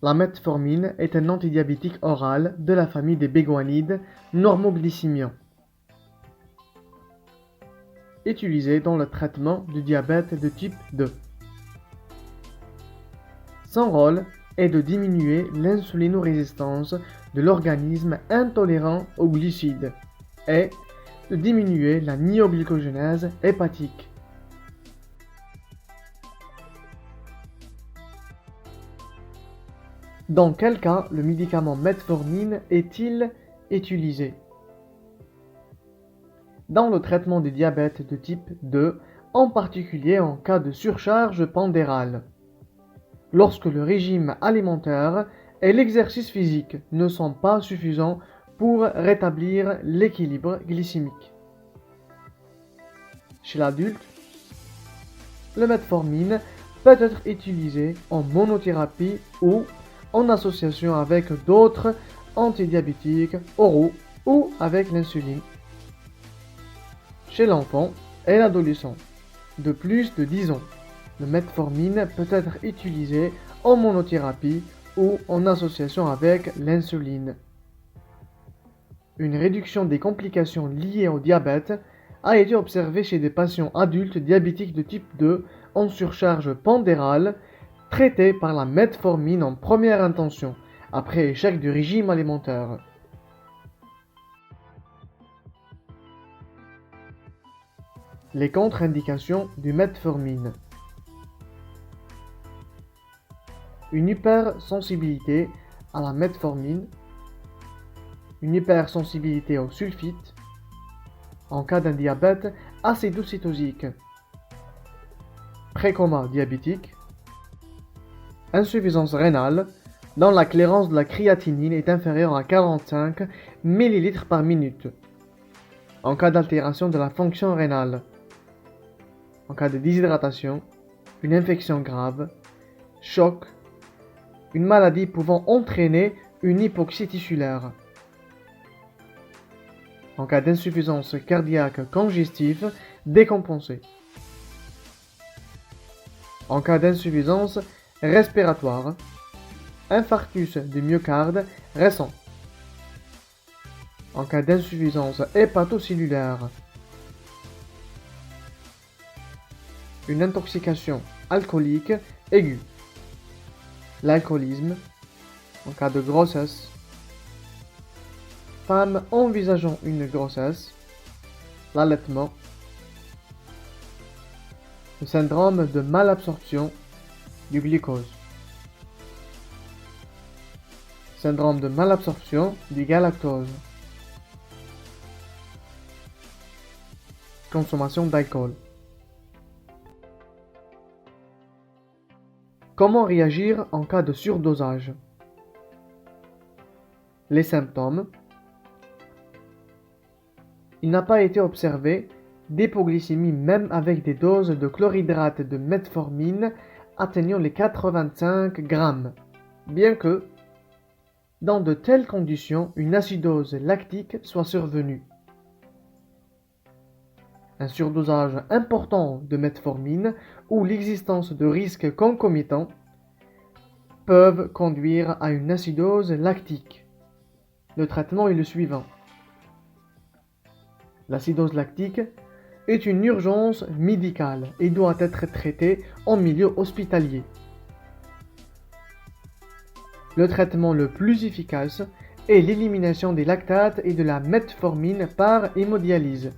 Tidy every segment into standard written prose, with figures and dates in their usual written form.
La metformine est un antidiabétique oral de la famille des bégoanides normoglycémiants, utilisé dans le traitement du diabète de type 2. Son rôle est de diminuer l'insulinorésistance de l'organisme intolérant aux glucides et de diminuer la nioglycogénèse hépatique. Dans quel cas le médicament metformine est-il utilisé? Dans le traitement du diabète de type 2, en particulier en cas de surcharge pondérale. Lorsque le régime alimentaire et l'exercice physique ne sont pas suffisants pour rétablir l'équilibre glycémique. Chez l'adulte, le metformine peut être utilisé en monothérapie ou en association avec d'autres antidiabétiques oraux ou avec l'insuline. Chez l'enfant et l'adolescent de plus de 10 ans, le metformine peut être utilisé en monothérapie ou en association avec l'insuline. Une réduction des complications liées au diabète a été observée chez des patients adultes diabétiques de type 2 en surcharge pondérale traités par la metformine en première intention, après échec du régime alimentaire. Les contre-indications du metformine. Une hypersensibilité à la metformine, une hypersensibilité au sulfite, en cas d'un diabète acidocétosique, précoma diabétique, insuffisance rénale, dont la clairance de la créatinine est inférieure à 45 ml par minute, en cas d'altération de la fonction rénale, en cas de déshydratation, une infection grave, choc, une maladie pouvant entraîner une hypoxie tissulaire, en cas d'insuffisance cardiaque congestive décompensée, en cas d'insuffisance respiratoire, infarctus du myocarde récent, en cas d'insuffisance hépatocellulaire, une intoxication alcoolique aiguë, l'alcoolisme, en cas de grossesse, femme envisageant une grossesse, l'allaitement, le syndrome de malabsorption du glucose, syndrome de malabsorption du galactose, consommation d'alcool. Comment réagir en cas de surdosage? Les symptômes. Il n'a pas été observé d'hypoglycémie même avec des doses de chlorhydrate de metformine atteignant les 85 grammes, bien que, dans de telles conditions, une acidose lactique soit survenue. Un surdosage important de metformine ou l'existence de risques concomitants peuvent conduire à une acidose lactique. Le traitement est le suivant. L'acidose lactique est une urgence médicale et doit être traitée en milieu hospitalier. Le traitement le plus efficace est l'élimination des lactates et de la metformine par hémodialyse.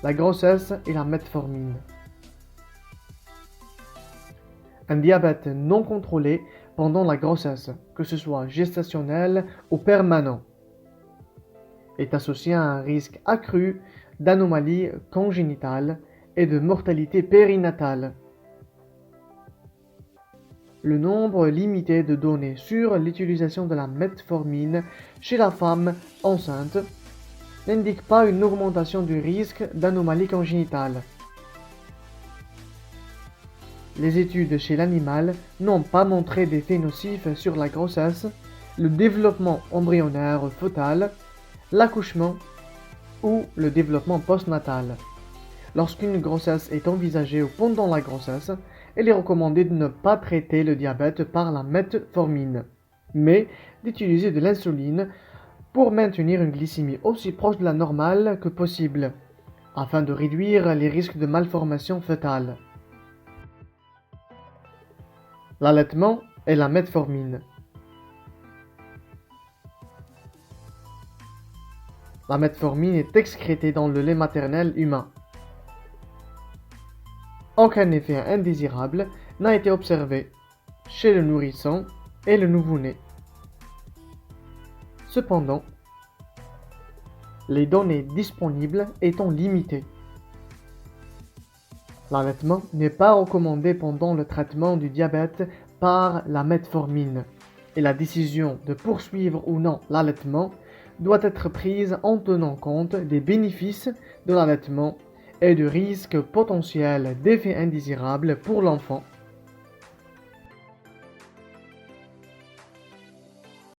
La grossesse et la metformine. Un diabète non contrôlé pendant la grossesse, que ce soit gestationnel ou permanent, est associé à un risque accru d'anomalies congénitales et de mortalité périnatale. Le nombre limité de données sur l'utilisation de la metformine chez la femme enceinte n'indique pas une augmentation du risque d'anomalie congénitale. Les études chez l'animal n'ont pas montré d'effets nocifs sur la grossesse, le développement embryonnaire fœtal, l'accouchement ou le développement postnatal. Lorsqu'une grossesse est envisagée ou pendant la grossesse, il est recommandé de ne pas traiter le diabète par la metformine, mais d'utiliser de l'insuline pour maintenir une glycémie aussi proche de la normale que possible, afin de réduire les risques de malformation fœtale. L'allaitement et la metformine. La metformine est excrétée dans le lait maternel humain. Aucun effet indésirable n'a été observé chez le nourrisson et le nouveau-né. Cependant, les données disponibles étant limitées, l'allaitement n'est pas recommandé pendant le traitement du diabète par la metformine et la décision de poursuivre ou non l'allaitement doit être prise en tenant compte des bénéfices de l'allaitement et du risque potentiel d'effets indésirables pour l'enfant